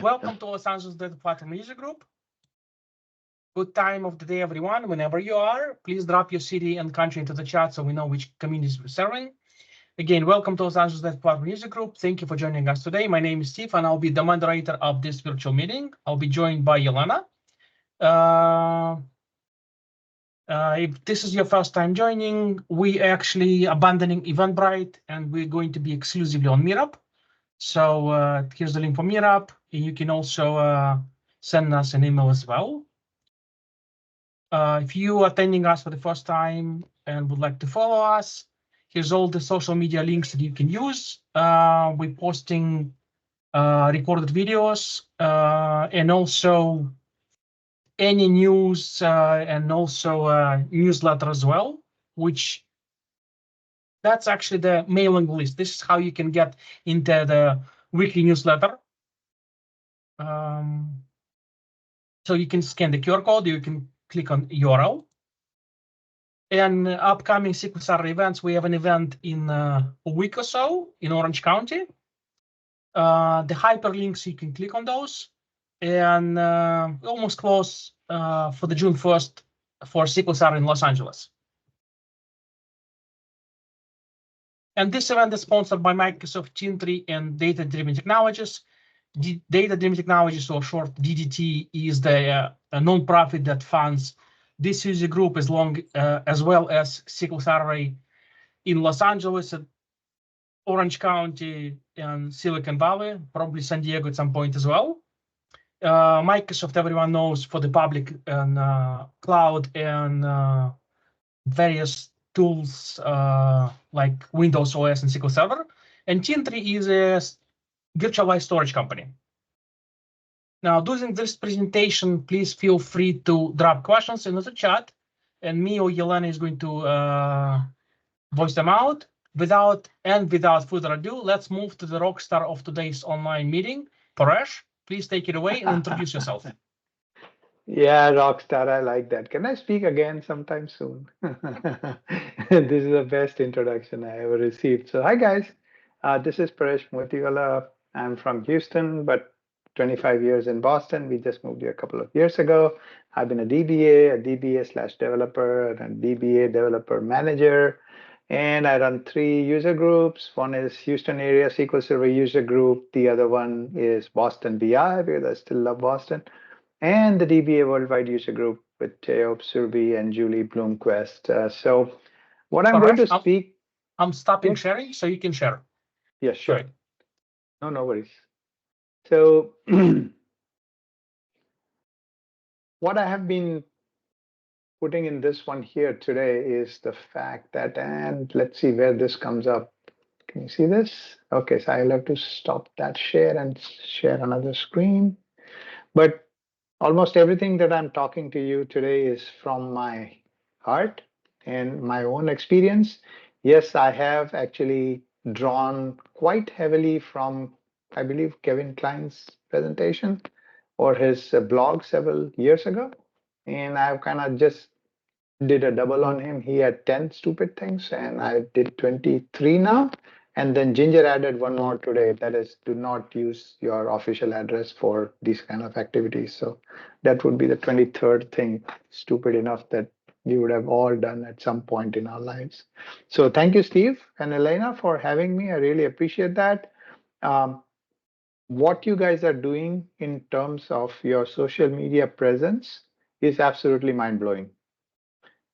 Welcome to Los Angeles Data Platform User Group. Good time of the day, everyone. Whenever you are, please drop your city and country into the chat so we know which communities we're serving. Again, welcome to Los Angeles Data Platform User Group. Thank you for joining us today. My name is Steve, and I'll be the moderator of this virtual meeting. I'll be joined by Yelena. If this is your first time joining, we actually abandoning Eventbrite, and we're going to be exclusively on Meetup. So here's the link for Meetup. You can also send us an email as well. If you are attending us for the first time and would like to follow us, here's all the social media links that you can use. We're posting recorded videos and also any news and also newsletter as well, which that's actually the mailing list. This is how you can get into the weekly newsletter. So you can scan the QR code, you can click on URL. And upcoming SQL Server events, we have an event in a week or so in Orange County. The hyperlinks, you can click on those. And almost close for the June 1st for SQL Server in Los Angeles. And this event is sponsored by Microsoft Team3 and Data Driven Technologies. Data Driven Technologies, or short DDT, is the nonprofit that funds this user group as well as SQL Server in Los Angeles, Orange County, and Silicon Valley, probably San Diego at some point as well. Microsoft, everyone knows, for the public and cloud and various tools like Windows OS and SQL Server. And Team3 is a virtualized storage company. Now, during this presentation, please feel free to drop questions into the chat, and me or Yelena is going to voice them out. Without further ado, let's move to the rock star of today's online meeting. Paresh, please take it away and introduce yourself. Yeah, rockstar, I like that. Can I speak again sometime soon? This is the best introduction I ever received. So, hi guys, this is Paresh Motiwala. I'm from Houston, but 25 years in Boston. We just moved here a couple of years ago. I've been a DBA slash developer, and a DBA developer manager. And I run 3 user groups. One is Houston area SQL Server user group. The other one is Boston BI, because I still love Boston, and the DBA Worldwide User Group with Teo Surbi and Julie Bloomquist. So what I'm going to speak... I'm stopping sharing so you can share. Yeah, sure. Sorry. No worries. So what I have been putting in this one here today is the fact that, and let's see where this comes up. Can you see this? Okay, so I'll have to stop that share and share another screen. But almost everything that I'm talking to you today is from my heart and my own experience. Yes, I have actually drawn quite heavily from, I believe, Kevin Klein's presentation or his blog several years ago. And I've kind of just did a double on him. He had 10 stupid things, and I did 23 now. And then Ginger added one more today, that is, do not use your official address for these kind of activities. So that would be the 23rd thing, stupid enough that we would have all done at some point in our lives. So thank you, Steve and Elena, for having me. I really appreciate that. What you guys are doing in terms of your social media presence is absolutely mind-blowing.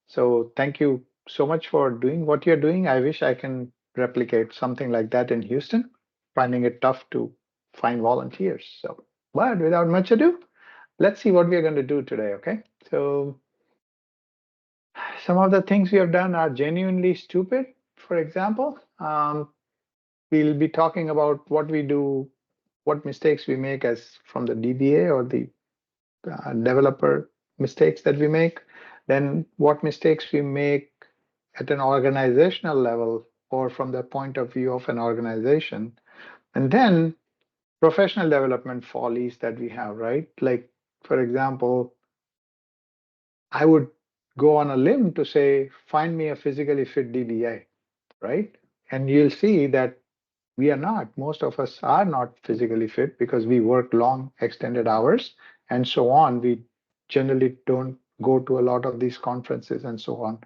So thank you so much for doing what you're doing. I wish I can replicate something like that in Houston, finding it tough to find volunteers. So, but without much ado, let's see what we're going to do today, okay? So some of the things we have done are genuinely stupid. For example, we'll be talking about what we do, what mistakes we make as from the DBA or the developer mistakes that we make, then what mistakes we make at an organizational level or from the point of view of an organization, and then professional development follies that we have, right? Like, for example, I would go on a limb to say, find me a physically fit DBA, right? And you'll see that We are not. Most of us are not physically fit because we work long, extended hours and so on. We generally don't go to a lot of these conferences and so on.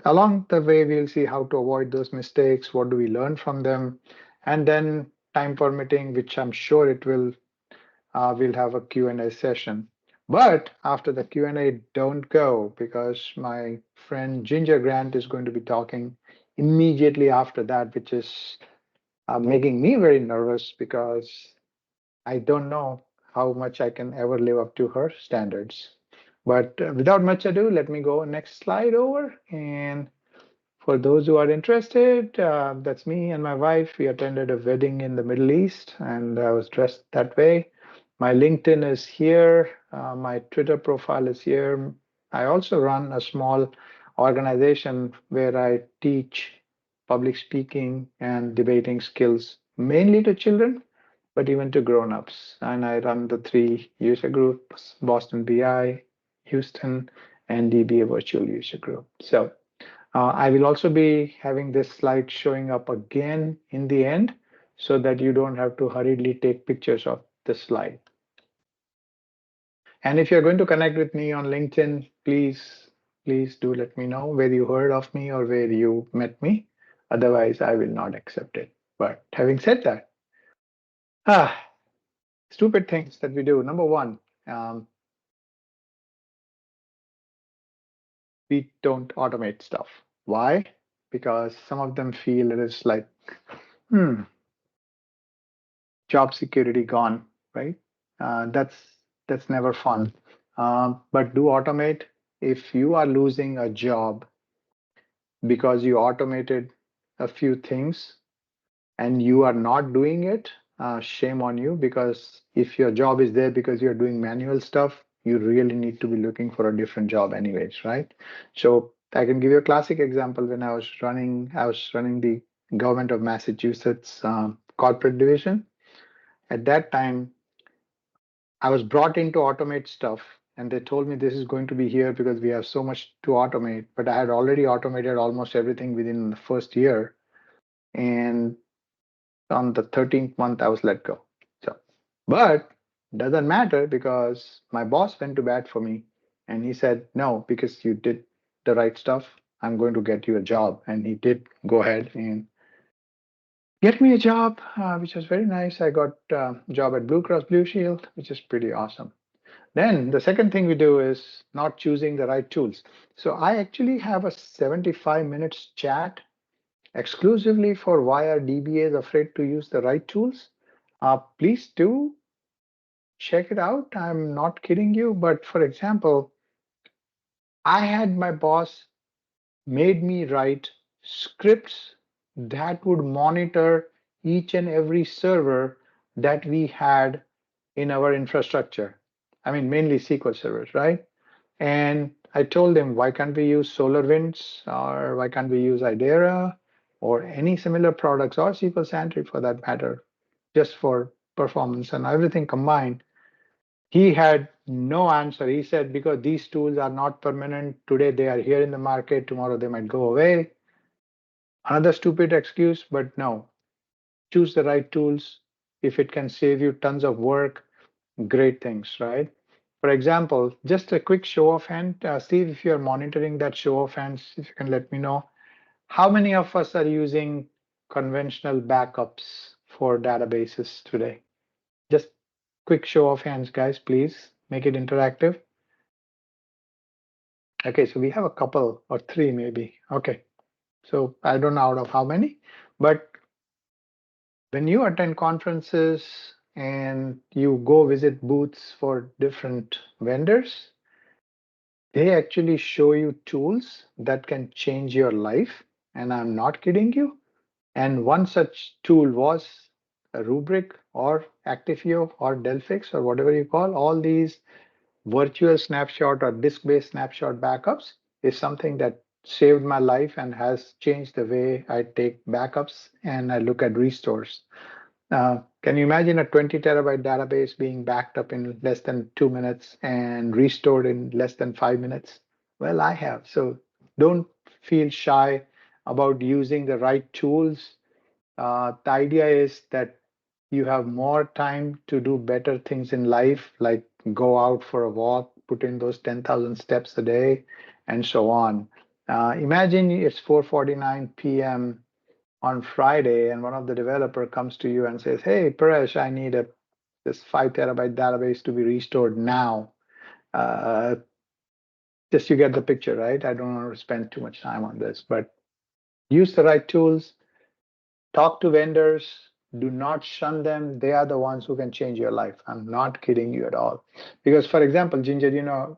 Along the way, we'll see how to avoid those mistakes. What do we learn from them? And then, time permitting, which I'm sure it will, we'll have a Q&A session. But after the Q&A, don't go because my friend Ginger Grant is going to be talking immediately after that, which is making me very nervous because I don't know how much I can ever live up to her standards. But without much ado, let me go next slide over. And for those who are interested, that's me and my wife. We attended a wedding in the Middle East and I was dressed that way. My LinkedIn is here. My Twitter profile is here. I also run a small organization where I teach public speaking and debating skills, mainly to children, but even to grown-ups. And I run the three user groups, Boston BI, Houston, and DBA virtual user group. So I will also be having this slide showing up again in the end so that you don't have to hurriedly take pictures of the slide. And if you're going to connect with me on LinkedIn, please do let me know where you heard of me or where you met me. Otherwise, I will not accept it. But having said that, ah, stupid things that we do. Number one, um, we don't automate stuff. Why? Because some of them feel it is like, hmm, job security gone, right? That's never fun. But do automate. If you are losing a job because you automated a few things and you are not doing it, shame on you. Because if your job is there because you're doing manual stuff, you really need to be looking for a different job, anyways, right? So I can give you a classic example. When I was running the government of Massachusetts corporate division. At that time, I was brought in to automate stuff, and they told me this is going to be here because we have so much to automate. But I had already automated almost everything within the first year. And on the 13th month, I was let go. So, but doesn't matter because my boss went to bat for me and he said, no, because you did the right stuff, I'm going to get you a job. And he did go ahead and get me a job, which was very nice. I got a job at Blue Cross Blue Shield, which is pretty awesome. Then the second thing we do is not choosing the right tools. So I actually have a 75 minutes chat exclusively for why are DBAs afraid to use the right tools. Please do check it out. I'm not kidding you. But for example, I had my boss made me write scripts that would monitor each and every server that we had in our infrastructure. I mean, mainly SQL servers, right? And I told them, why can't we use SolarWinds or why can't we use Idera or any similar products or SQL Sentry for that matter, just for performance and everything combined. He had no answer. He said, because these tools are not permanent. Today they are here in the market. Tomorrow they might go away. Another stupid excuse, but no. Choose the right tools. If it can save you tons of work, great things, right? For example, just a quick show of hand. Steve, if you're monitoring that show of hands, if you can let me know, how many of us are using conventional backups for databases today? Just quick show of hands, guys, please make it interactive. Okay, so we have a couple or three maybe. Okay, so I don't know out of how many, but when you attend conferences and you go visit booths for different vendors, they actually show you tools that can change your life. And I'm not kidding you. And one such tool was a Rubric or Actifio or Delphix or whatever you call all these virtual snapshot or disk-based snapshot backups is something that saved my life and has changed the way I take backups and I look at restores. Can you imagine a 20 terabyte database being backed up in less than 2 minutes and restored in less than 5 minutes? Well, I have. So don't feel shy about using the right tools. The idea is that you have more time to do better things in life, like go out for a walk, put in those 10,000 steps a day, and so on. Imagine it's 4:49 p.m. on Friday, and one of the developer comes to you and says, "Hey, Paresh, I need this 5 terabyte database to be restored now." Uh, just you get the picture, right? I don't want to spend too much time on this, but use the right tools. Talk to vendors. Do not shun them. They are the ones who can change your life. I'm not kidding you at all. Because, for example, Ginger,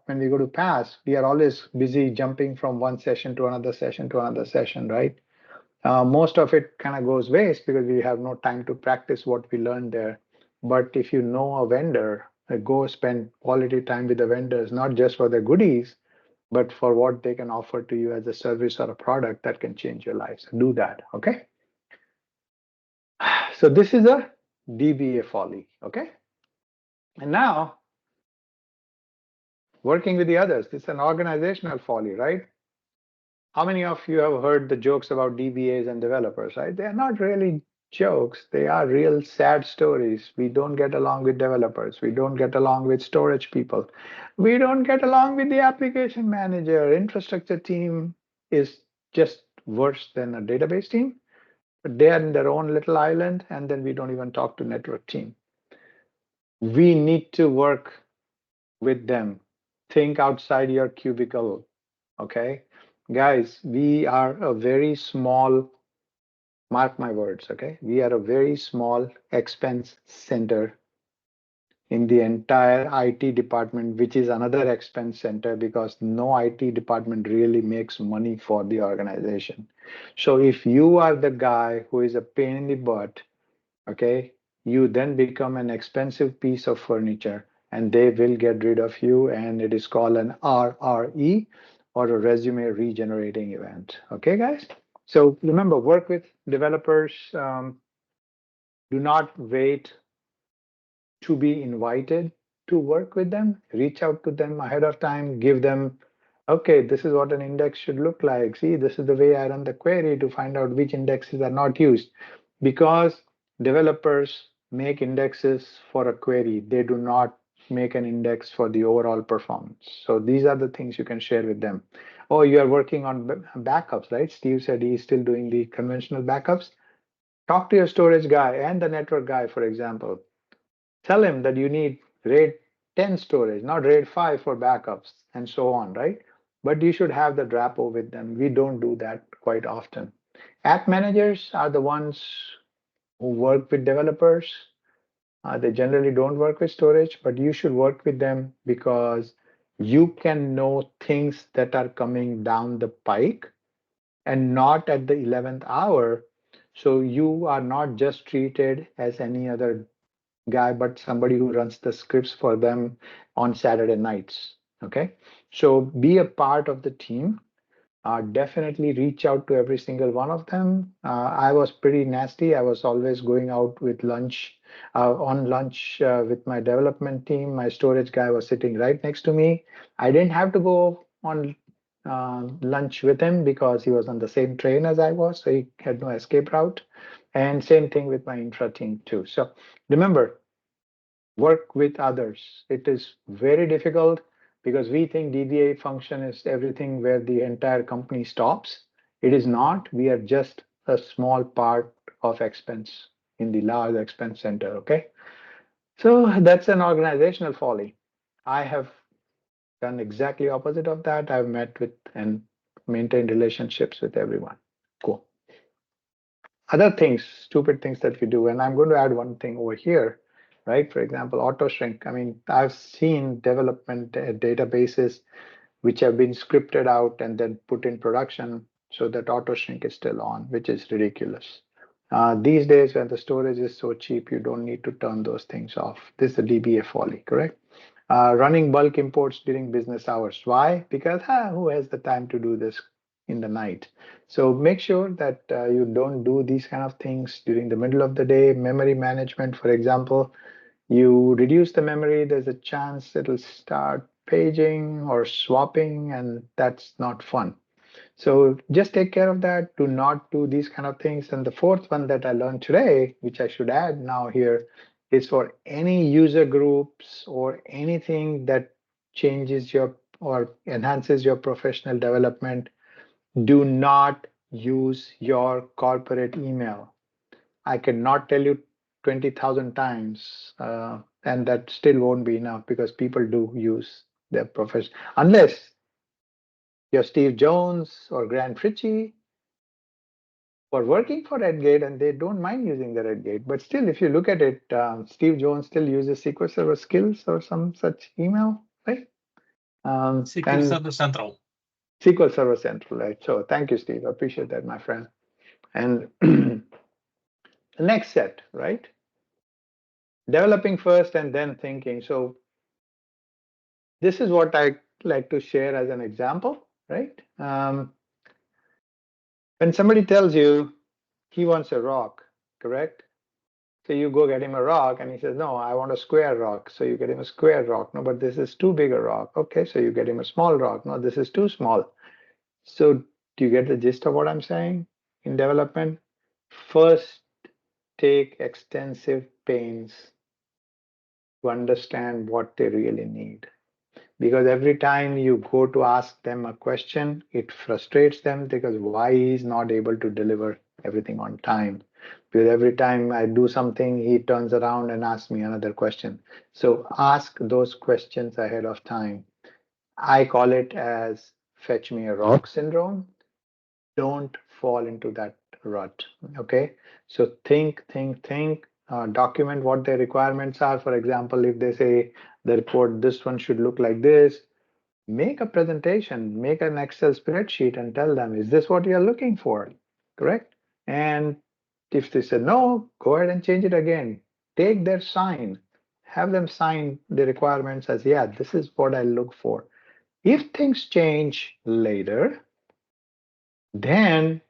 when we go to pass, we are always busy jumping from one session to another session to another session, right? Most of it kind of goes waste because we have no time to practice what we learned there. But if you know a vendor, go spend quality time with the vendors, not just for the goodies, but for what they can offer to you as a service or a product that can change your life. So do that, okay? So this is a DBA folly, okay? And now working with the others, this is an organizational folly, right? How many of you have heard the jokes about DBAs and developers, right? They're not really jokes. They are real sad stories. We don't get along with developers. We don't get along with storage people. We don't get along with the application manager. Infrastructure team is just worse than a database team. But they are in their own little island, and then we don't even talk to network team. We need to work with them. Think outside your cubicle, okay? Guys, we are a very small, mark my words, okay? We are a very small expense center in the entire IT department, which is another expense center because no IT department really makes money for the organization. So if you are the guy who is a pain in the butt, okay, you then become an expensive piece of furniture and they will get rid of you, and it is called an RRE, or a resume regenerating event. Okay, guys? So remember, work with developers. Do not wait to be invited to work with them. Reach out to them ahead of time. Give them, okay, this is what an index should look like. See, this is the way I run the query to find out which indexes are not used. Because developers make indexes for a query, they do not make an index for the overall performance. So these are the things you can share with them. Oh, you are working on backups, right? Steve said he's still doing the conventional backups. Talk to your storage guy and the network guy, for example. Tell him that you need RAID 10 storage, not RAID 5 for backups, and so on, right? But you should have the Drapo with them. We don't do that quite often. App managers are the ones who work with developers. They generally don't work with storage, but you should work with them because you can know things that are coming down the pike and not at the 11th hour. So you are not just treated as any other guy, but somebody who runs the scripts for them on Saturday nights. Okay, so be a part of the team. Definitely reach out to every single one of them. I was pretty nasty. I was always going out with lunch, on lunch with my development team. My storage guy was sitting right next to me. I didn't have to go on lunch with him because he was on the same train as I was, so he had no escape route. And same thing with my infra team too. So remember, work with others. It is very difficult because we think DBA function is everything where the entire company stops. It is not. We are just a small part of expense in the large expense center. Okay. So that's an organizational folly. I have done exactly opposite of that. I've met with and maintained relationships with everyone. Cool. Other things, stupid things that we do, and I'm going to add one thing over here, right? For example, auto shrink. I mean, I've seen development databases which have been scripted out and then put in production so that auto shrink is still on, which is ridiculous. These days, when the storage is so cheap, you don't need to turn those things off. This is a DBA folly, correct? Running bulk imports during business hours. Why? Because who has the time to do this in the night? So make sure that you don't do these kind of things during the middle of the day. Memory management, for example, you reduce the memory, there's a chance it'll start paging or swapping, and that's not fun. So just take care of that. Do not do these kind of things. And the fourth one that I learned today, which I should add now here, is for any user groups or anything that changes your or enhances your professional development, do not use your corporate email. I cannot tell you 20,000 times, and that still won't be enough because people do use their profession, unless you're Steve Jones or Grant Ritchie for working for Redgate and they don't mind using the Redgate. But still, if you look at it, Steve Jones still uses SQL Server Skills or some such email, right? SQL And Server Central. SQL Server Central, right? So thank you, Steve. I appreciate that, my friend. And the next set, right? Developing first and then thinking. So this is what I like to share as an example, right? When somebody tells you he wants a rock, correct? So you go get him a rock and he says, no, I want a square rock. So you get him a square rock. No, but this is too big a rock. Okay, so you get him a small rock. No, this is too small. So do you get the gist of what I'm saying in development? First, take extensive pains to understand what they really need. Because every time you go to ask them a question, it frustrates them because why he's not able to deliver everything on time. Because every time I do something, he turns around and asks me another question. So ask those questions ahead of time. I call it as fetch me a rock syndrome. Don't fall into that rut. Okay. So think, document what their requirements are. For example, if they say the report, this one should look like this, make a presentation, make an Excel spreadsheet and tell them, is this what you're looking for? Correct? And if they say no, go ahead and change it again. Take their sign, have them sign the requirements as, yeah, this is what I look for. If things change later, then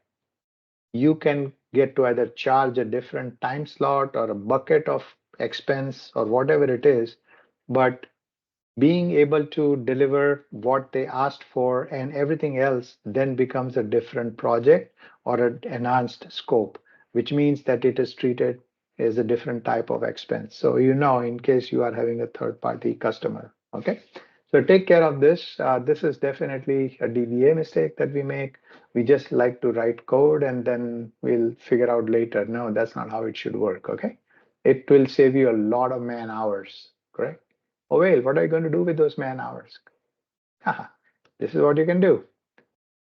you can get to either charge a different time slot or a bucket of expense or whatever it is. But being able to deliver what they asked for and everything else then becomes a different project or an enhanced scope, which means that it is treated as a different type of expense. So, in case you are having a third party customer, okay? So take care of this. This is definitely a DBA mistake that we make. We just like to write code and then we'll figure out later. No, that's not how it should work, okay? It will save you a lot of man hours, correct? Oh, well, what are you going to do with those man hours? This is what you can do.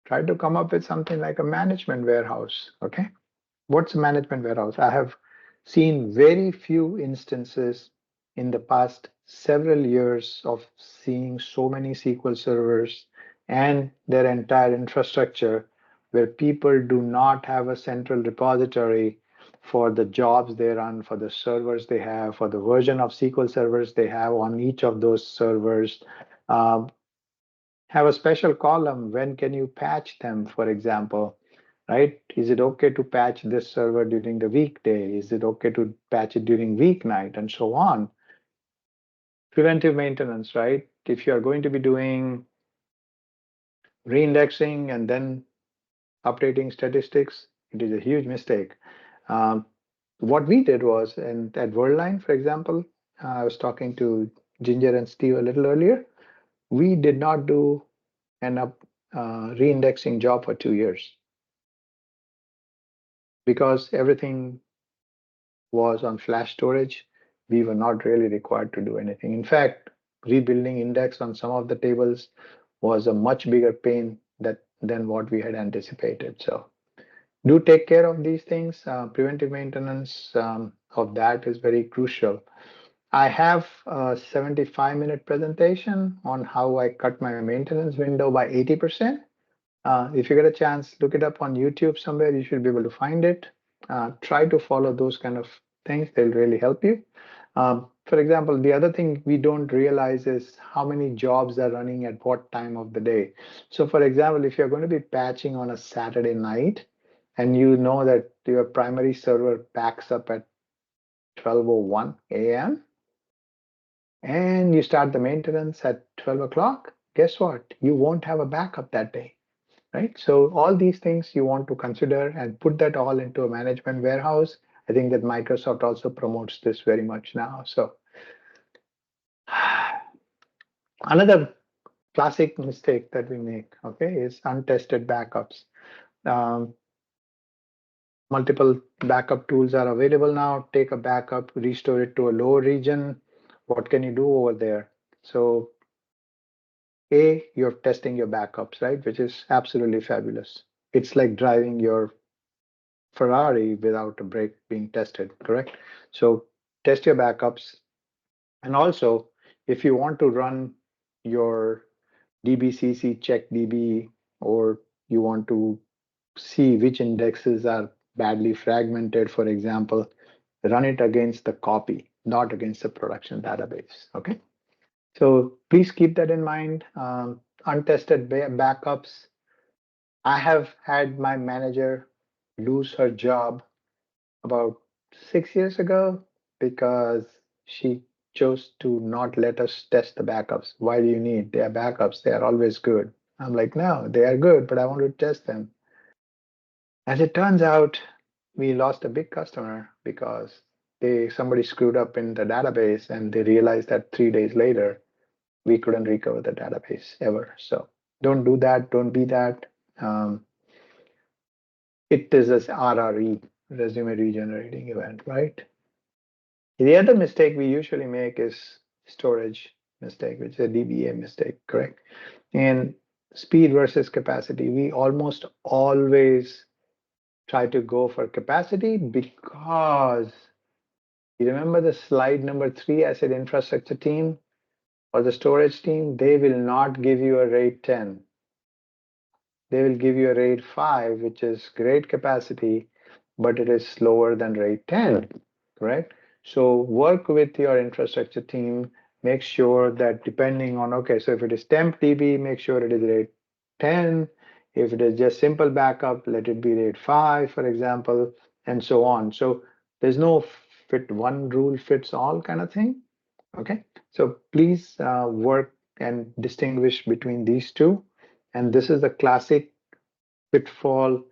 Try to come up with something like a management warehouse. Okay. What's a management warehouse? I have seen very few instances in the past several years of seeing so many SQL servers and their entire infrastructure where people do not have a central repository for the jobs they run, for the servers they have, for the version of SQL servers they have on each of those servers. Uh, have a special column. When can you patch them, for example? Right? Is it okay to patch this server during the weekday? Is it okay to patch it during weeknight and so on? Preventive maintenance, right? If you are going to be doing reindexing and then updating statistics, it is a huge mistake. Um, what we did was, and at Worldline, for example, I was talking to Ginger and Steve a little earlier. We did not do an reindexing job for 2 years because everything was on flash storage. We were not really required to do anything. In fact, rebuilding index on some of the tables was a much bigger pain than what we had anticipated. So do take care of these things. Preventive maintenance of that is very crucial. I have a 75-minute presentation on how I cut my maintenance window by 80%. If you get a chance, look it up on YouTube somewhere. You should be able to find it. Try to follow those kind of things. They'll really help you. For example, the other thing we don't realize is how many jobs are running at what time of the day. So for example, if you're going to be patching on a Saturday night and you know that your primary server backs up at 12:01 a.m. and you start the maintenance at 12 o'clock, guess what? You won't have a backup that day. right? So all these things you want to consider and put that all into a management warehouse. I think that Microsoft also promotes this very much now. So another classic mistake that we make, okay, is untested backups. Um, Multiple backup tools are available now. Take a backup, restore it to a lower region. What can you do over there? So you're testing your backups, right? Which is absolutely fabulous. It's like driving your Ferrari without a brake being tested, correct? So test your backups. And also, if you want to run your DBCC check DB, or you want to see which indexes are badly fragmented, for example, run it against the copy, not against the production database. Okay. So please keep that in mind. Untested backups. I have had my manager lose her job about 6 years ago because she chose to not let us test the backups. Why do you need their backups? They are always good. I'm like, no, they are good, but I want to test them. As it turns out, we lost a big customer because somebody screwed up in the database and they realized that 3 days later we couldn't recover the database ever. So don't do that. Don't be that. Um, it is a RRE, resume regenerating event, right? The other mistake we usually make is storage mistake, which is a DBA mistake, correct? And speed versus capacity. We almost always try to go for capacity because you remember the slide number 3, I said infrastructure team or the storage team, they will not give you a rate 10. They will give you a rate 5, which is great capacity, but it is slower than rate 10, correct? So work with your infrastructure team. Make sure that depending on, okay, so if it is temp DB, make sure it is rate 10. If it is just simple backup, let it be rate 5, for example, and so on. So there's no one rule fits all kind of thing. Okay, so please work and distinguish between these two. And this is the classic pitfall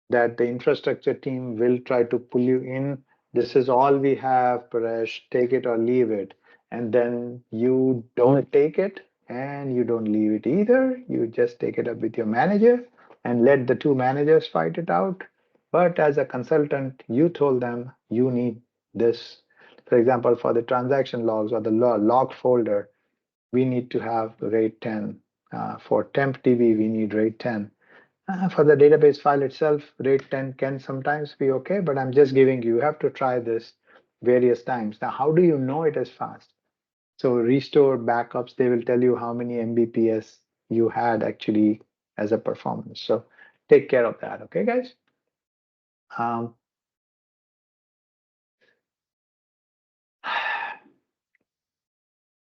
that the infrastructure team will try to pull you in. This is all we have, Paresh, take it or leave it. And then you don't take it and you don't leave it either. You just take it up with your manager and let the two managers fight it out. But as a consultant, you told them you need this. For example, for the transaction logs or the log folder, we need to have rate 10. For temp DB, we need rate 10. For the database file itself, rate 10 can sometimes be okay, but I'm just giving you have to try this various times. Now, how do you know it is fast? So restore backups, they will tell you how many Mbps you had actually as a performance. So take care of that, okay, guys? Um,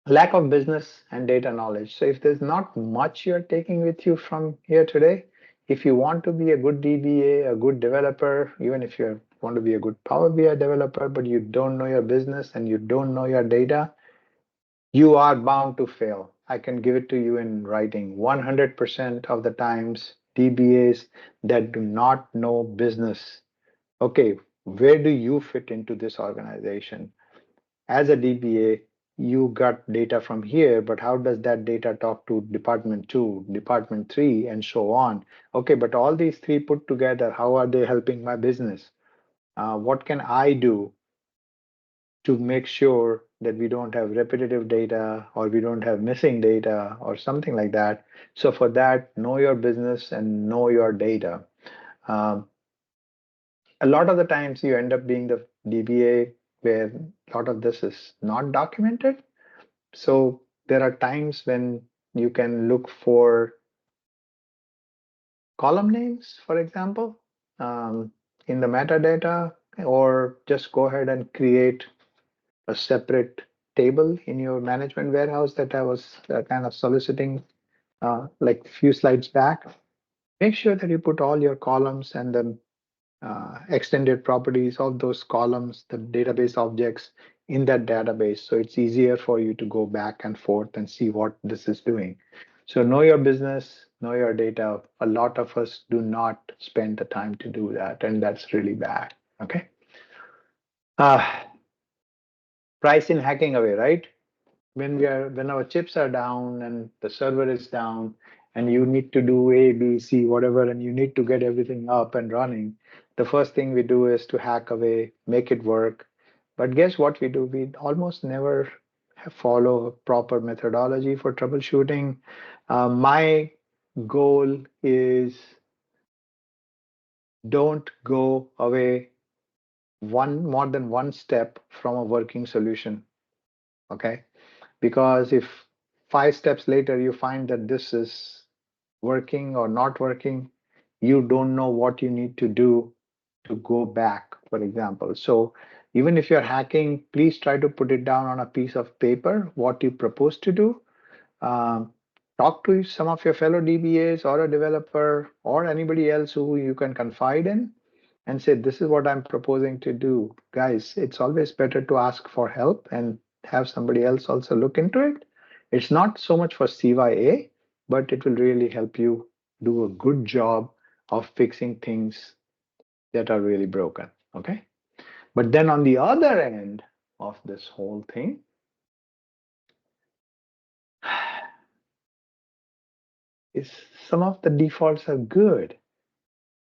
Lack of business and data knowledge. So if there's not much you're taking with you from here today, if you want to be a good DBA, a good developer, even if you want to be a good Power BI developer, but you don't know your business and you don't know your data, you are bound to fail. I can give it to you in writing. 100% of the times, DBAs that do not know business. Okay, where do you fit into this organization? As a DBA, you got data from here, but how does that data talk to department 2, department 3, and so on? Okay, but all these three put together, how are they helping my business? What can I do to make sure that we don't have repetitive data or we don't have missing data or something like that? So for that, know your business and know your data. Um, a lot of the times you end up being the DBA where a lot of this is not documented. So there are times when you can look for column names, for example, um, in the metadata, or just go ahead and create a separate table in your management warehouse that I was kind of soliciting like a few slides back. Make sure that you put all your columns and the extended properties of those columns, the database objects in that database. So it's easier for you to go back and forth and see what this is doing. So know your business, know your data. A lot of us do not spend the time to do that, and that's really bad. Okay. Uh, price in hacking away, right? When our chips are down and the server is down and you need to do A, B, C, whatever, and you need to get everything up and running, the first thing we do is to hack away, make it work. But guess what we do? We almost never follow a proper methodology for troubleshooting. My goal is don't go away one more than one step from a working solution. Okay. Because if 5 steps later you find that this is working or not working, you don't know what you need to do to go back, for example. So even if you're hacking, please try to put it down on a piece of paper, what you propose to do. Um, talk to some of your fellow DBAs or a developer or anybody else who you can confide in and say, this is what I'm proposing to do. Guys, it's always better to ask for help and have somebody else also look into it. It's not so much for CYA, but it will really help you do a good job of fixing things that are really broken. Okay. But then on the other end of this whole thing, is some of the defaults are good.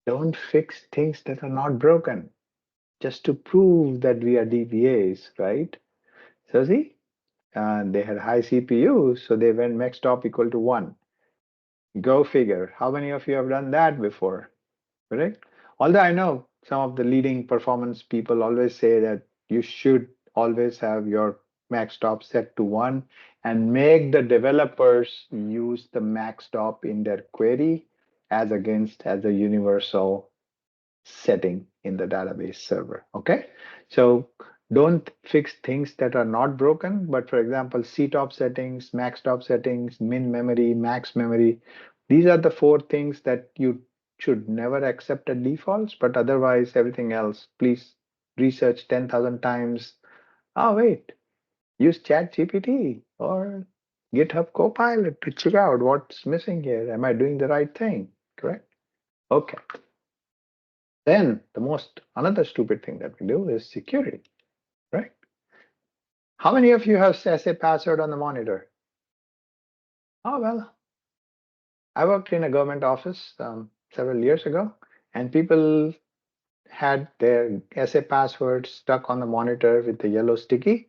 Don't fix things that are not broken just to prove that we are DBAs, right? So see, they had high CPU, so they went max top equal to 1. Go figure. How many of you have done that before? Correct? Although I know some of the leading performance people always say that you should always have your max top set to 1 and make the developers use the max top in their query as a universal setting in the database server. Okay, so don't fix things that are not broken, but for example, CTOP settings, max top settings, min memory, max memory, these are the 4 things that you should never accept as defaults, but otherwise everything else, please research 10,000 times. Oh, wait, use Chat GPT or GitHub Copilot to check out what's missing here. Am I doing the right thing? Correct? Okay. Then the most another stupid thing that we do is security, right? How many of you have SA password on the monitor? Oh, well, I worked in a government office several years ago, and people had their SA password stuck on the monitor with the yellow sticky.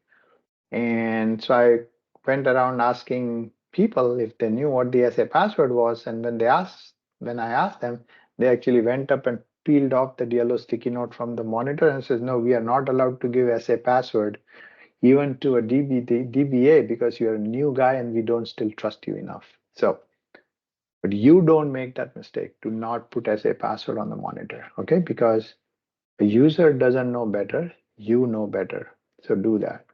And so I went around asking people if they knew what the SA password was. And when I asked them, they actually went up and peeled off the yellow sticky note from the monitor and says, no, we are not allowed to give SA password even to a DBA because you're a new guy and we don't still trust you enough. So, but you don't make that mistake. Do not put SA password on the monitor, okay? Because a user doesn't know better, you know better. So do that.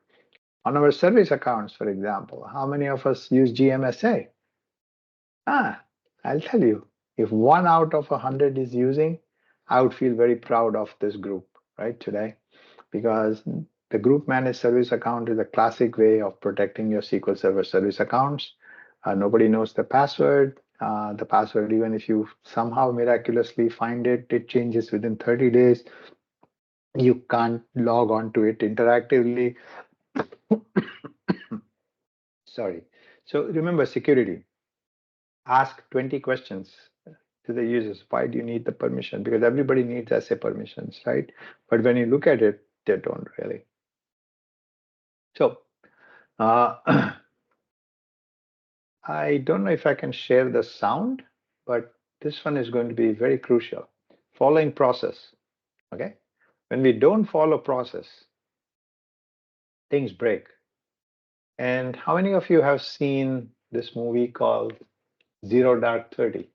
On our service accounts, for example, how many of us use GMSA? I'll tell you, if 1 out of 100 is using, I would feel very proud of this group, right, today, because the group managed service account is a classic way of protecting your SQL Server service accounts. Nobody knows the password. The password, even if you somehow miraculously find it, it changes within 30 days. You can't log on to it interactively. Sorry. So remember security. Ask 20 questions to the users. Why do you need the permission? Because everybody needs SA permissions, right? But when you look at it, they don't really. So I don't know if I can share the sound, but this one is going to be very crucial. Following process, okay? When we don't follow process, things break. And how many of you have seen this movie called Zero Dark 30?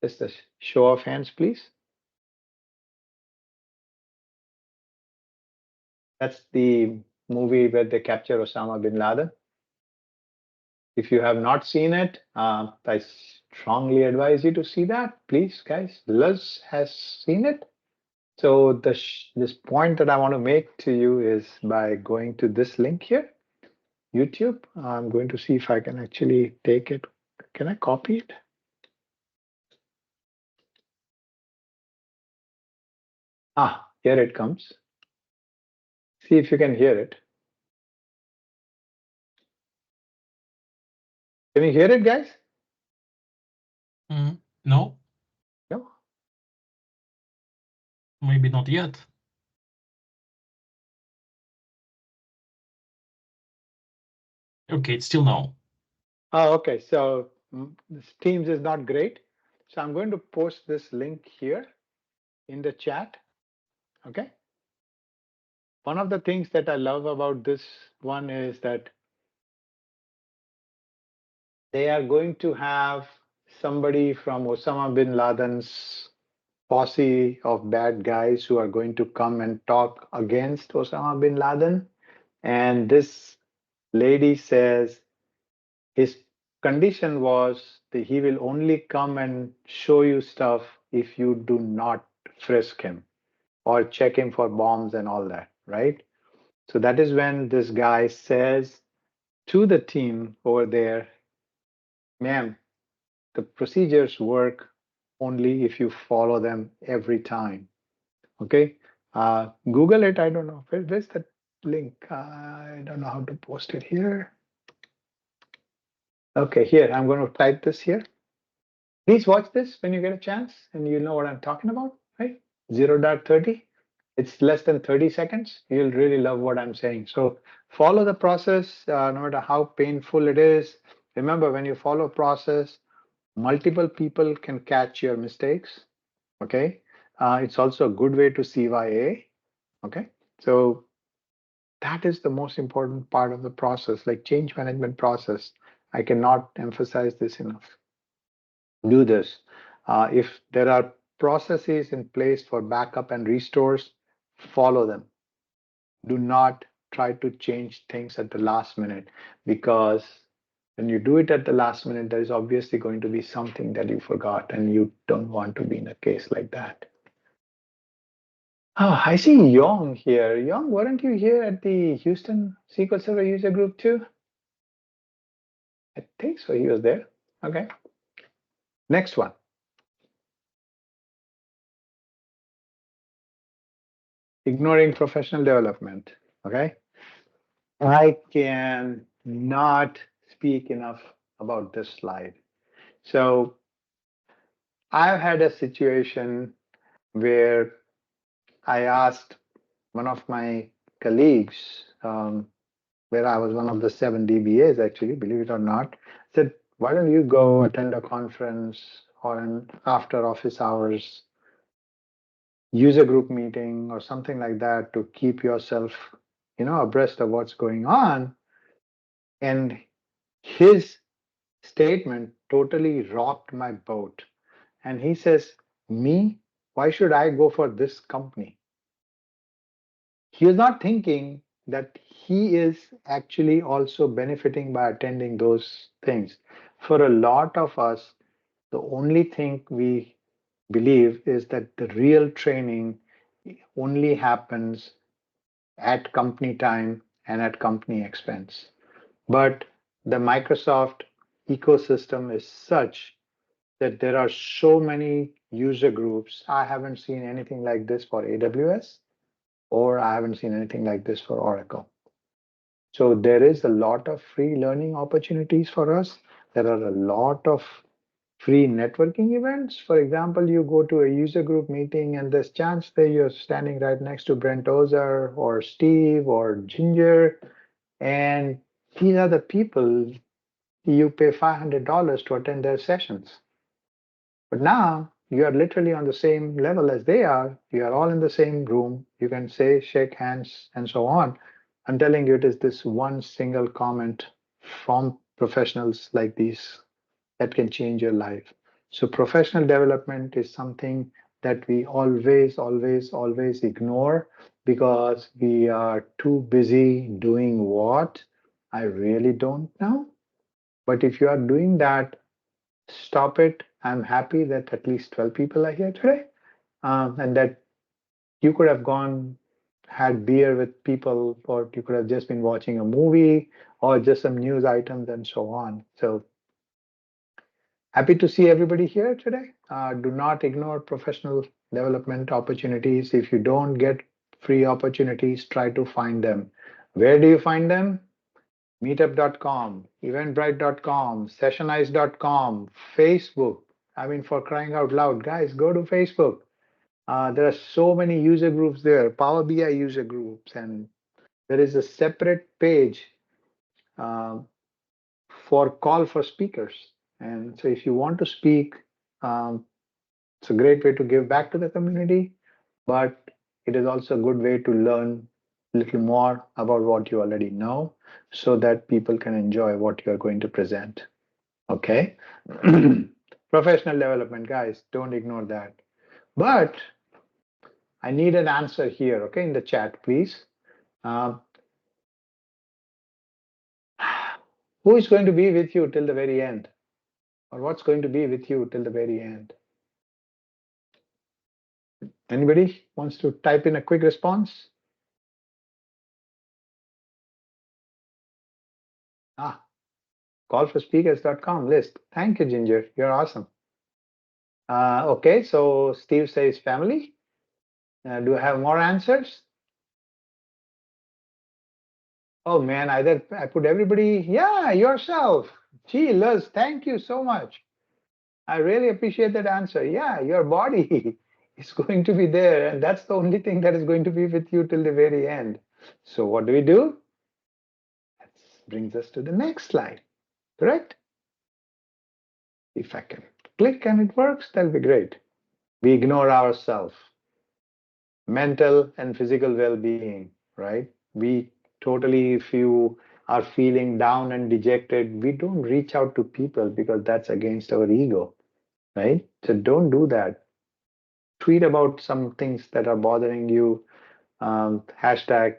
Just a show of hands, please. That's the movie where they capture Osama bin Laden. If you have not seen it, I strongly advise you to see that. Please, guys, Luz has seen it. So this point that I want to make to you is by going to this link here, YouTube. I'm going to see if I can actually take it. Can I copy it? Ah, here it comes. See if you can hear it. Can you hear it, guys? No, No. maybe not yet. Okay, it's still no. Oh, okay. So this Teams is not great. So I'm going to post this link here in the chat. Okay. One of the things that I love about this one is that they are going to have somebody from Osama bin Laden's posse of bad guys who are going to come and talk against Osama bin Laden. And this lady says his condition was that he will only come and show you stuff if you do not frisk him or check him for bombs and all that, right? So that is when this guy says to the team over there, ma'am, the procedures work only if you follow them every time. Okay. Google it. I don't know. Where's the link? I don't know how to post it here. Okay, here. I'm going to type this here. Please watch this when you get a chance and you know what I'm talking about, right? 0.30. It's less than 30 seconds. You'll really love what I'm saying. So follow the process, no matter how painful it is. Remember, when you follow a process, multiple people can catch your mistakes. Okay. It's also a good way to CYA. Okay. So that is the most important part of the process, like change management process. I cannot emphasize this enough. Do this. If there are processes in place for backup and restores, follow them. Do not try to change things at the last minute, because when you do it at the last minute, there is obviously going to be something that you forgot, and you don't want to be in a case like that. Oh, I see Yong here. Yong, weren't you here at the Houston SQL Server user group too? I think so. He was there. Okay. Next one. Ignoring professional development. Okay. I can not speak enough about this slide. So I've had a situation where I asked one of my colleagues, where I was one of the 7 DBAs, actually, believe it or not, said, why don't you go attend a conference or an after office hours user group meeting or something like that to keep yourself, abreast of what's going on? And his statement totally rocked my boat. And he says, me, why should I go for this company? He is not thinking that he is actually also benefiting by attending those things. For a lot of us, the only thing we believe is that the real training only happens at company time and at company expense. But the Microsoft ecosystem is such that there are so many user groups. I haven't seen anything like this for AWS, or I haven't seen anything like this for Oracle. So there is a lot of free learning opportunities for us. There are a lot of free networking events. For example, you go to a user group meeting and there's chance that you're standing right next to Brent Ozer or Steve or Ginger. And these are the people you pay $500 to attend their sessions. But now you are literally on the same level as they are. You are all in the same room. You can say, shake hands, and so on. I'm telling you, it is this one single comment from professionals like these that can change your life. So, professional development is something that we always, always, always ignore because we are too busy doing what? I really don't know. But if you are doing that, stop it. I'm happy that at least 12 people are here today, and that you could have gone, had beer with people, or you could have just been watching a movie or just some news items and so on. So Happy to see everybody here today. Do not ignore professional development opportunities. If you don't get free opportunities, try to find them. Where do you find them? Meetup.com, eventbrite.com, sessionize.com, Facebook. I mean, for crying out loud, guys, go to Facebook. There are so many user groups there, Power BI user groups, and there is a separate page uh, for call for speakers. And so if you want to speak, um, it's a great way to give back to the community, but it is also a good way to learn a little more about what you already know so that people can enjoy what you're going to present. Okay. Professional development, guys, don't ignore that. But I need an answer here, okay, in the chat, please. Um, who is going to be with you till the very end? Or what's going to be with you till the very end? Anybody wants to type in a quick response? Ah, callforspeakers.com list. Thank you, Ginger. You're awesome. Okay, so Steve says family. Do I have more answers? Oh man, I put everybody. Yeah, yourself. Gee, Liz, thank you so much. I really appreciate that answer. Yeah, your body is going to be there, and that's the only thing that is going to be with you till the very end. So what do we do? That brings us to the next slide, correct? If I can click and it works, that'll be great. We ignore ourselves, mental and physical well-being, right? We totally, if you are feeling down and dejected, we don't reach out to people because that's against our ego, right? So don't do that. Tweet about some things that are bothering you. Hashtag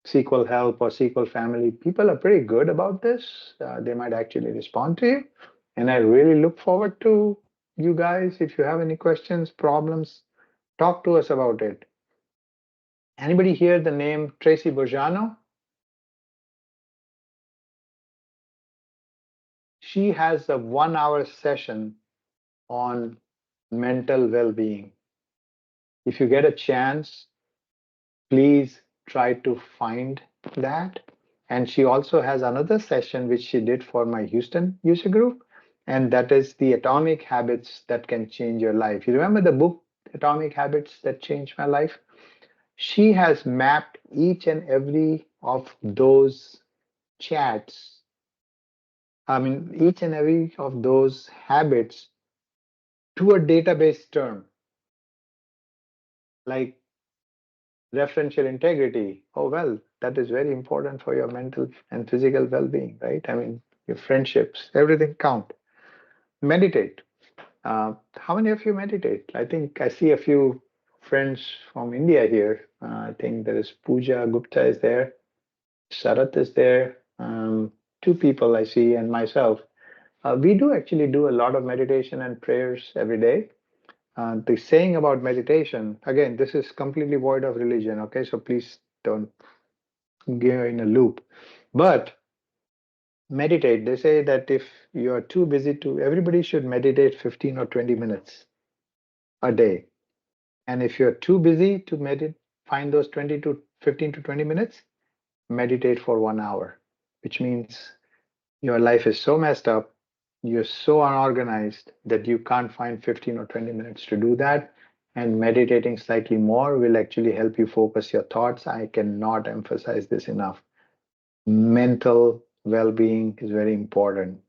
SQL help or SQL family. People are pretty good about this. They might actually respond to you. And I really look forward to you guys. If you have any questions, problems, talk to us about it. Anybody hear the name Tracy Bojano? She has a 1 hour session on mental well-being. If you get a chance, please try to find that. And she also has another session which she did for my Houston user group, and that is the atomic habits that can change your life. You remember the book Atomic Habits That Changed My Life? She has mapped each and every of those chats, I mean, each and every of those habits to a database term like referential integrity. Oh, well, that is very important for your mental and physical well being, right? I mean, your friendships, everything count. Meditate. How many of you meditate? I think I see a few friends from India here. I think there is Pooja Gupta is there, Sarat is there, two people I see, and myself. We do actually do a lot of meditation and prayers every day. The saying about meditation, again, this is completely void of religion, okay? So please don't go in a loop. But meditate, they say that if you're too busy to, everybody should meditate 15 or 20 minutes a day. And if you're too busy to meditate, find those 20 to 15 to 20 minutes, meditate for 1 hour, which means your life is so messed up, you're so unorganized that you can't find 15 or 20 minutes to do that. And meditating slightly more will actually help you focus your thoughts. I cannot emphasize this enough. Mental well being is very important.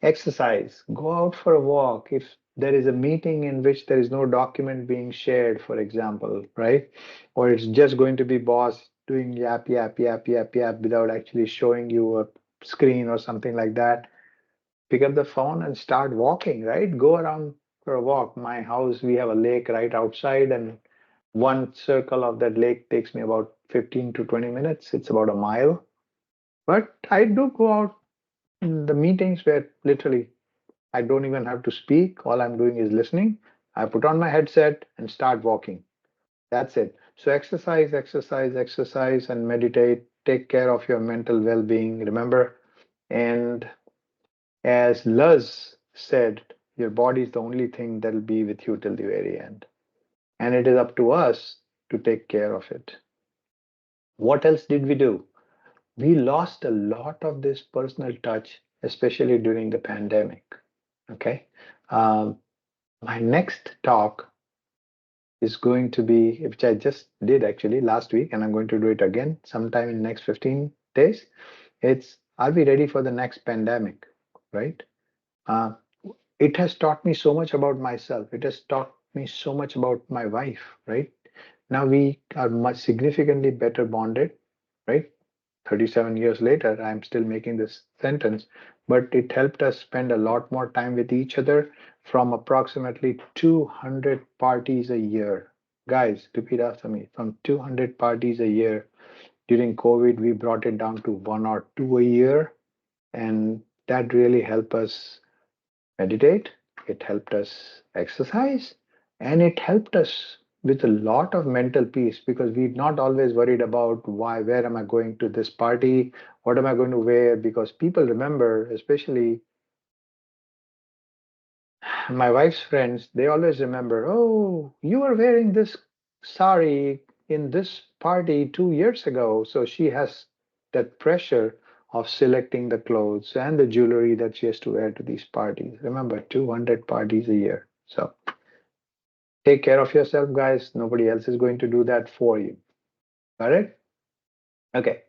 Exercise, go out for a walk. If there is a meeting in which there is no document being shared, for example, right? Or it's just going to be boss doing yap, yap, yap, yap, yap without actually showing you a screen or something like that. Pick up the phone and start walking, right? Go around for a walk. My house, we have a lake right outside, and one circle of that lake takes me about 15 to 20 minutes. It's about a mile. But I do go out in the meetings where literally I don't even have to speak. All I'm doing is listening. I put on my headset and start walking. That's it. So exercise, exercise, exercise, and meditate. Take care of your mental well being. Remember, and as Luz said, your body is the only thing that will be with you till the very end. And it is up to us to take care of it. What else did we do? We lost a lot of this personal touch, especially during the pandemic. Okay. Um, my next talk is going to be, which I just did actually last week, and I'm going to do it again sometime in the next 15 days. It's, are we ready for the next pandemic? Right? Uh, it has taught me so much about myself. It has taught me so much about my wife, right? Now we are much significantly better bonded, right? 37 years later, I'm still making this sentence, but it helped us spend a lot more time with each other from approximately 200 parties a year. Guys, repeat after me. From 200 parties a year during COVID, we brought it down to one or two a year. And that really helped us meditate, it helped us exercise, and it helped us with a lot of mental peace because we're not always worried about why, where am I going to this party, what am I going to wear? Because people remember, especially my wife's friends, they always remember, oh, you were wearing this sari in this party 2 years ago. So she has that pressure of selecting the clothes and the jewelry that she has to wear to these parties. Remember, 200 parties a year. So take care of yourself, guys. Nobody else is going to do that for you. Got it? Okay.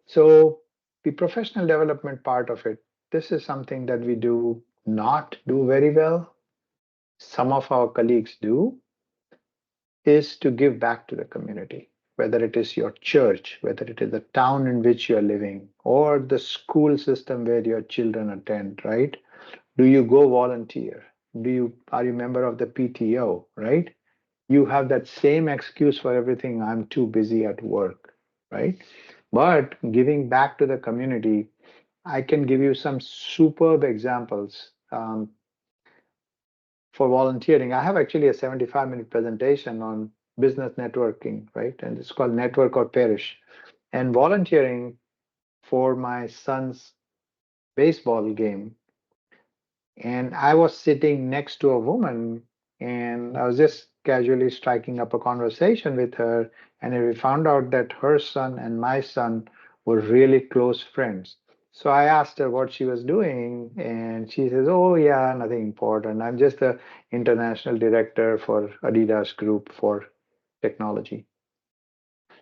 So the professional development part of it, this is something that we do not do very well. Some of our colleagues do, is to give back to the community, whether it is your church, whether it is the town in which you're living, or the school system where your children attend, right? Do you go volunteer? Are you a member of the PTO, right? You have that same excuse for everything, I'm too busy at work, right? But giving back to the community, I can give you some superb examples. For volunteering. I have actually a 75-minute presentation on business networking, right? And it's called Network or Perish. And volunteering for my son's baseball game. And I was sitting next to a woman and I was just casually striking up a conversation with her. And we found out that her son and my son were really close friends. So I asked her what she was doing, and she says, oh, yeah, nothing important. I'm just the international director for Adidas Group for technology.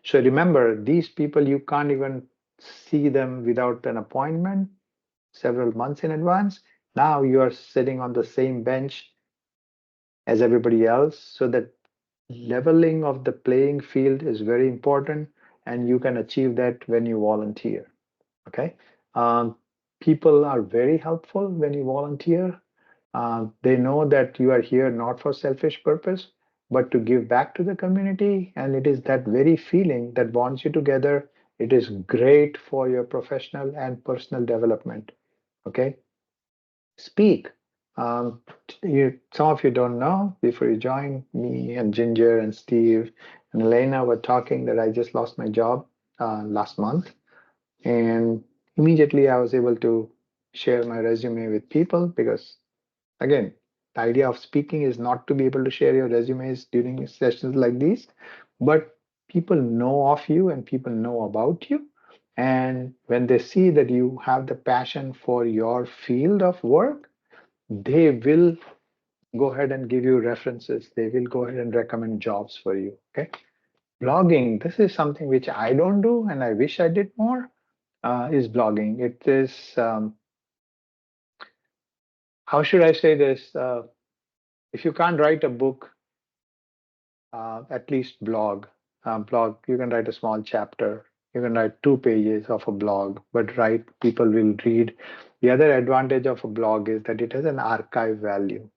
So remember, these people, you can't even see them without an appointment several months in advance. Now you are sitting on the same bench as everybody else. So that leveling of the playing field is very important, and you can achieve that when you volunteer. Okay. Um, People are very helpful when you volunteer. They know that you are here not for selfish purpose, but to give back to the community. And it is that very feeling that bonds you together. It is great for your professional and personal development. Okay. Speak. Some of you don't know, before you join, me and Ginger and Steve and Elena were talking that I just lost my job last month. And immediately I was able to share my resume with people because, again, the idea of speaking is not to be able to share your resumes during sessions like these, but people know of you and people know about you. And when they see that you have the passion for your field of work, they will go ahead and give you references. They will go ahead and recommend jobs for you. Okay. Blogging, this is something which I don't do and I wish I did more, is blogging. It is, how should I say this? If you can't write a book, at least blog. Blog, you can write a small chapter. You can write 2 pages of a blog, but write, people will read. The other advantage of a blog is that it has an archive value.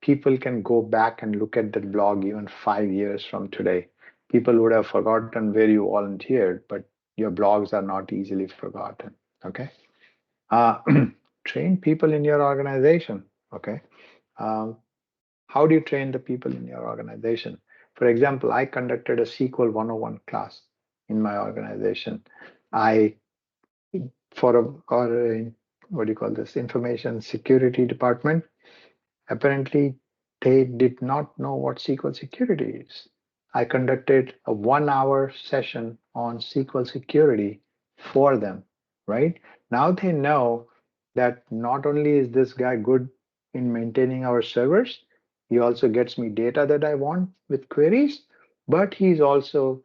People can go back and look at that blog even 5 years from today. People would have forgotten where you volunteered, but your blogs are not easily forgotten. Okay. Uh, train people in your organization. Okay. Um, how do you train the people in your organization? For example, I conducted a SQL 101 class in my organization. I, for a, or a, what do you call this, information security department, Apparently, they did not know what SQL security is. I conducted a 1 hour session on SQL security for them, right? Now they know that not only is this guy good in maintaining our servers, he also gets me data that I want with queries, but he's also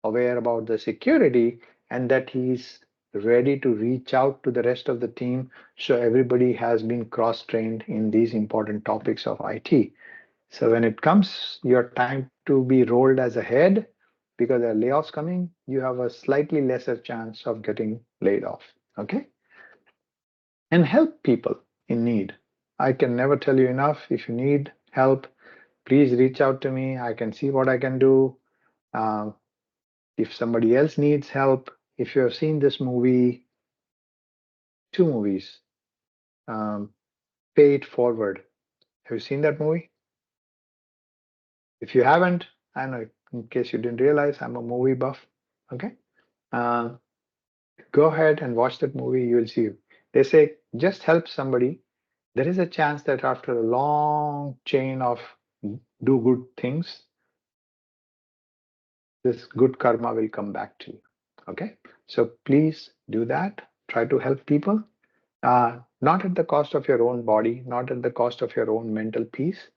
aware about the security and that he's ready to reach out to the rest of the team so everybody has been cross-trained in these important topics of IT. So when it comes your time to be rolled as a head because there are layoffs coming, you have a slightly lesser chance of getting laid off. Okay? And help people in need. I can never tell you enough. If you need help, please reach out to me. I can see what I can do. Um, if somebody else needs help, if you have seen this movie, two movies, um, Pay It Forward. Have you seen that movie? If you haven't, I know in case you didn't realize, I'm a movie buff. Okay. Uh, go ahead and watch that movie. You will see. They say just help somebody. There is a chance that after a long chain of do good things, this good karma will come back to you. Okay. So please do that. Try to help people. Not at the cost of your own body, not at the cost of your own mental peace,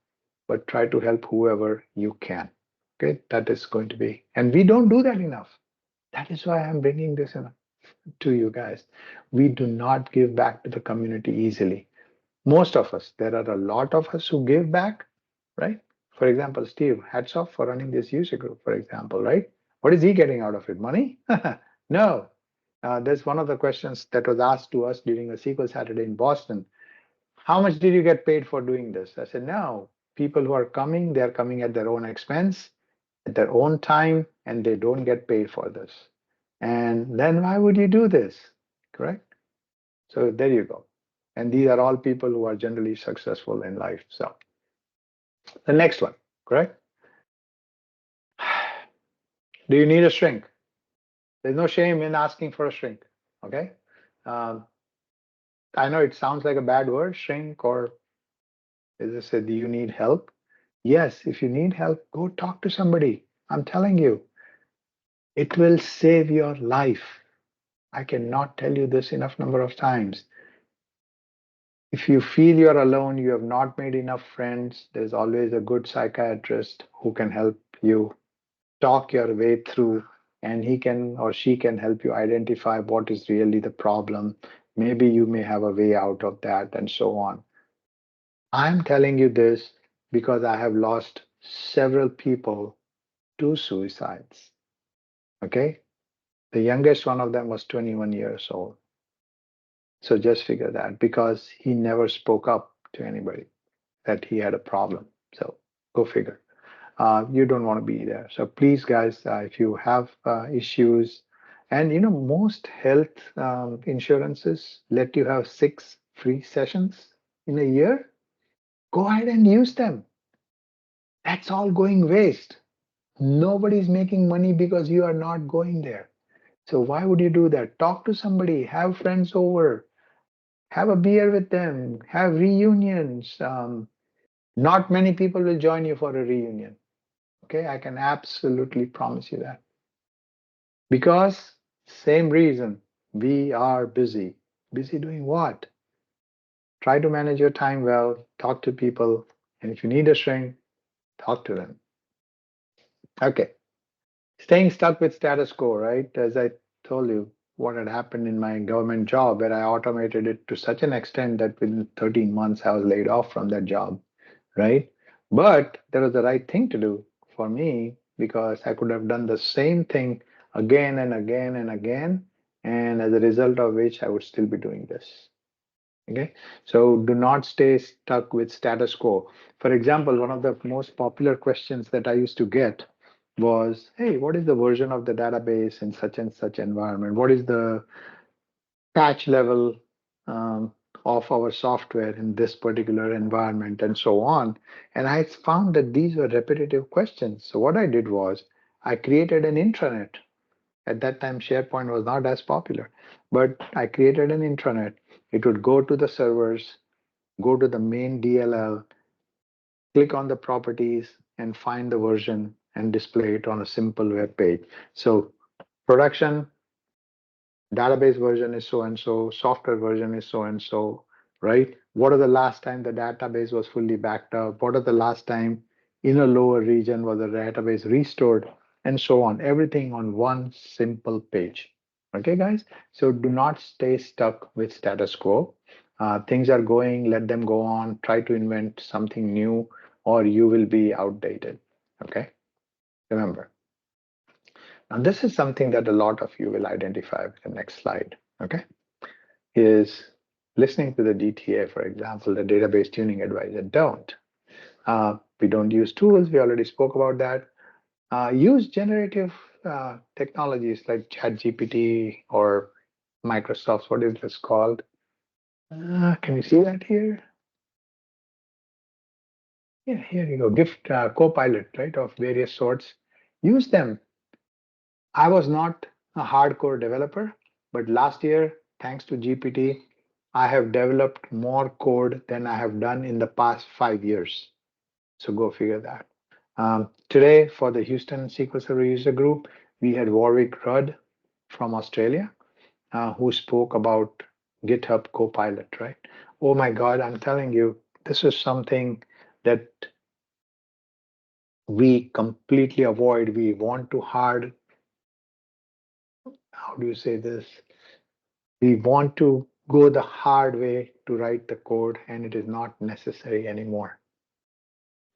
but try to help whoever you can. Okay, that is going to be, and we don't do that enough. That is why I'm bringing this in to you guys. We do not give back to the community easily. Most of us, there are a lot of us who give back, right? For example, Steve, hats off for running this user group, for example, right? What is he getting out of it? Money? No. That's one of the questions that was asked to us during a SQL Saturday in Boston. How much did you get paid for doing this? I said, no. People who are coming, they're coming at their own expense, at their own time, and they don't get paid for this. And then why would you do this? Correct? So there you go. And these are all people who are generally successful in life. So the next one, correct? Do you need a shrink? There's no shame in asking for a shrink. Okay. Um, I know it sounds like a bad word, shrink, or as I said, do you need help? Yes, if you need help, go talk to somebody. I'm telling you, it will save your life. I cannot tell you this enough number of times. If you feel you're alone, you have not made enough friends, there's always a good psychiatrist who can help you talk your way through, and he can or she can help you identify what is really the problem. Maybe you may have a way out of that, and so on. I'm telling you this because I have lost several people to suicides. Okay. The youngest one of them was 21 years old. So just figure that because he never spoke up to anybody that he had a problem. So go figure. You don't want to be there. So please, guys, if you have issues, and most health insurances let you have 6 free sessions in a year, go ahead and use them. That's all going waste. Nobody's making money because you are not going there. So why would you do that? Talk to somebody, have friends over, have a beer with them, have reunions. Not many people will join you for a reunion. Okay, I can absolutely promise you that. Because same reason, we are busy. Busy doing what? Try to manage your time well, talk to people, and if you need a shrink, talk to them. Okay, staying stuck with status quo, right? As I told you, what had happened in my government job where I automated it to such an extent that within 13 months I was laid off from that job, right? But that was the right thing to do for me because I could have done the same thing again and again and again. And as a result of which, I would still be doing this. Okay. So do not stay stuck with status quo. For example, one of the most popular questions that I used to get was, hey, what is the version of the database in such and such environment? What is the patch level um, of our software in this particular environment and so on. And I found that these were repetitive questions. So what I did was I created an intranet. At that time, SharePoint was not as popular, but I created an intranet. It would go to the servers, go to the main DLL, click on the properties, and find the version and display it on a simple web page. So production database version is so and so, software version is so and so, right? What are the last time the database was fully backed up? What are the last time in a lower region was the database restored, and so on? Everything on one simple page. Okay, guys? So do not stay stuck with status quo. Things are going, let them go on. Try to invent something new, or you will be outdated. Okay, remember. Now, this is something that a lot of you will identify with the next slide. Okay, is listening to the DTA, for example, the database tuning advisor. We don't use tools. We already spoke about that. Use generative technologies like ChatGPT or Microsoft's, what is this called? Can you see that here? Yeah, here you go. Gift Copilot, right, of various sorts. Use them. I was not a hardcore developer, but last year, thanks to GPT, I have developed more code than I have done in the past 5 years. So go figure that. Today, for the Houston SQL Server user group, we had Warwick Rudd from Australia who spoke about GitHub Copilot, right? Oh my God, I'm telling you, this is something that we completely avoid. We want to how do you say this? We want to go the hard way to write the code, and it is not necessary anymore.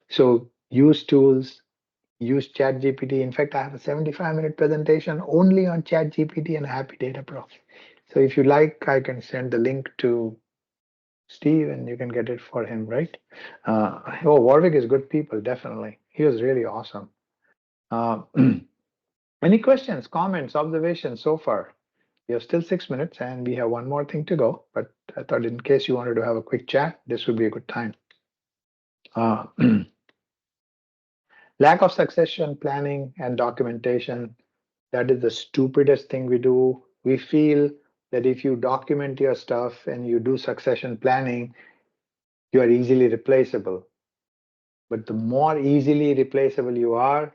So use tools, use ChatGPT. In fact, I have a 75-minute presentation only on ChatGPT and Happy Data Pro. So if you like, I can send the link to Steve and you can get it for him, right? Warwick is good people, definitely. He was really awesome. Uh, any questions, comments, observations so far? We have still 6 minutes and we have one more thing to go, but I thought in case you wanted to have a quick chat, this would be a good time. Uh, lack of succession planning and documentation. That is the stupidest thing we do. We feel that if you document your stuff and you do succession planning, you are easily replaceable. But the more easily replaceable you are,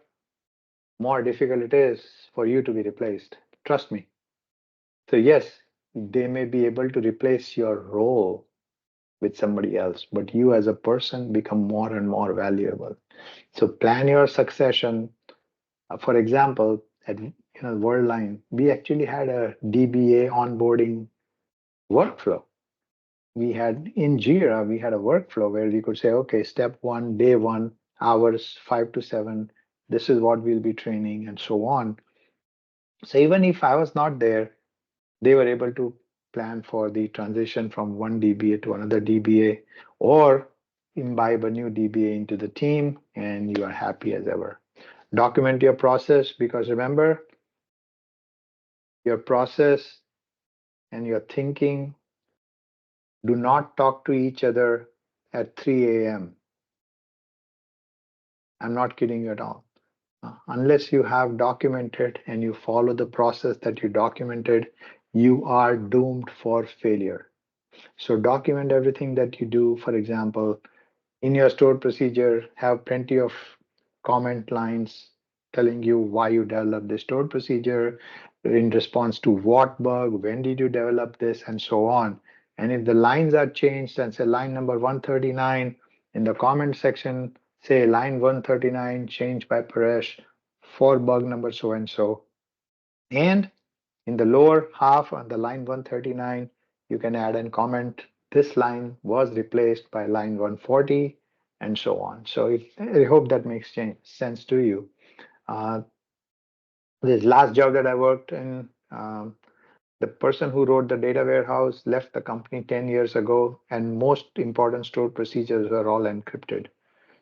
more difficult it is for you to be replaced. Trust me. So, yes, they may be able to replace your role with somebody else, but you as a person become more and more valuable. So, plan your succession. For example, at Worldline, we actually had a DBA onboarding workflow. We had in Jira, we had a workflow where we could say, okay, step one, day one, hours 5 to 7, this is what we'll be training, and so on. So even if I was not there, they were able to plan for the transition from one DBA to another DBA or imbibe a new DBA into the team, and you are happy as ever. Document your process because remember, your process and your thinking do not talk to each other at 3 a.m. I'm not kidding you at all. Unless you have documented and you follow the process that you documented, you are doomed for failure. So document everything that you do. For example, in your stored procedure, have plenty of comment lines telling you why you developed the stored procedure, in response to what bug, when did you develop this, and so on. And if the lines are changed and say line number 139 in the comment section, say line 139 changed by Paresh for bug number so and so. And in the lower half on the line 139, you can add and comment this line was replaced by line 140 and so on. So I hope that makes sense to you. This last job that I worked in, the person who wrote the data warehouse left the company 10 years ago, and most important stored procedures were all encrypted.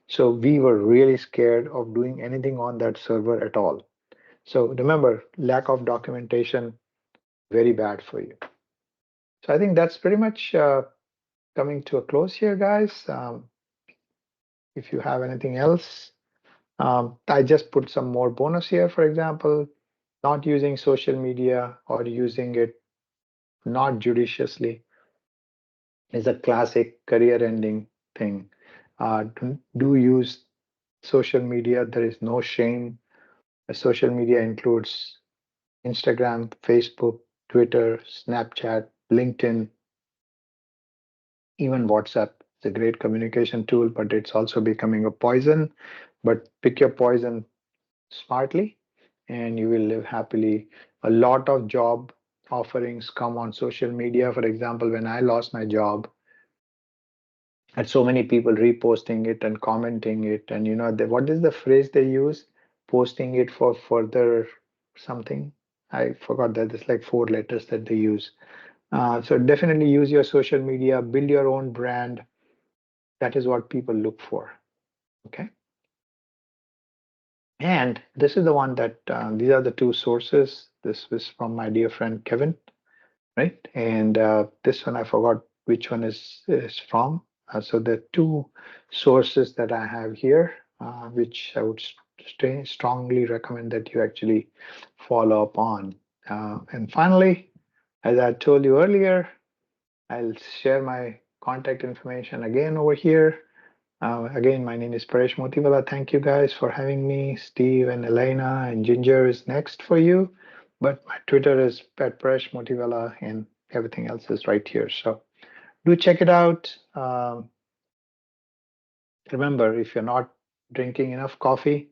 So we were really scared of doing anything on that server at all. So remember, lack of documentation, very bad for you. So I think that's pretty much coming to a close here, guys. If you have anything else, I just put some more bonus here. For example, not using social media or using it not judiciously. is a classic career-ending thing. Do use social media. There is no shame. Social media includes Instagram, Facebook, Twitter, Snapchat, LinkedIn, even WhatsApp. It's a great communication tool, but it's also becoming a poison. But pick your poison smartly and you will live happily. A lot of job offerings come on social media. For example, when I lost my job, I had so many people reposting it and commenting it. And what is the phrase they use? Posting it for further something. I forgot that. It's like 4 letters that they use. So definitely use your social media, build your own brand. That is what people look for. Okay. And this is the one that these are the two sources. This was from my dear friend Kevin, right? And this one I forgot which one is from. So the two sources that I have here, which I would strongly recommend that you actually follow up on. And finally, as I told you earlier, I'll share my contact information again over here. Again, my name is Paresh Motiwala. Thank you guys for having me. Steve and Elena and Ginger is next for you. But my Twitter is at Paresh Motiwala and everything else is right here. So do check it out. Remember, if you're not drinking enough coffee,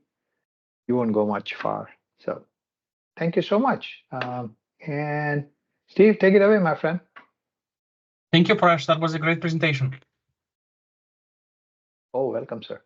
you won't go much far. So thank you so much. And Steve, take it away, my friend. Thank you, Paresh. That was a great presentation. Oh, welcome, sir.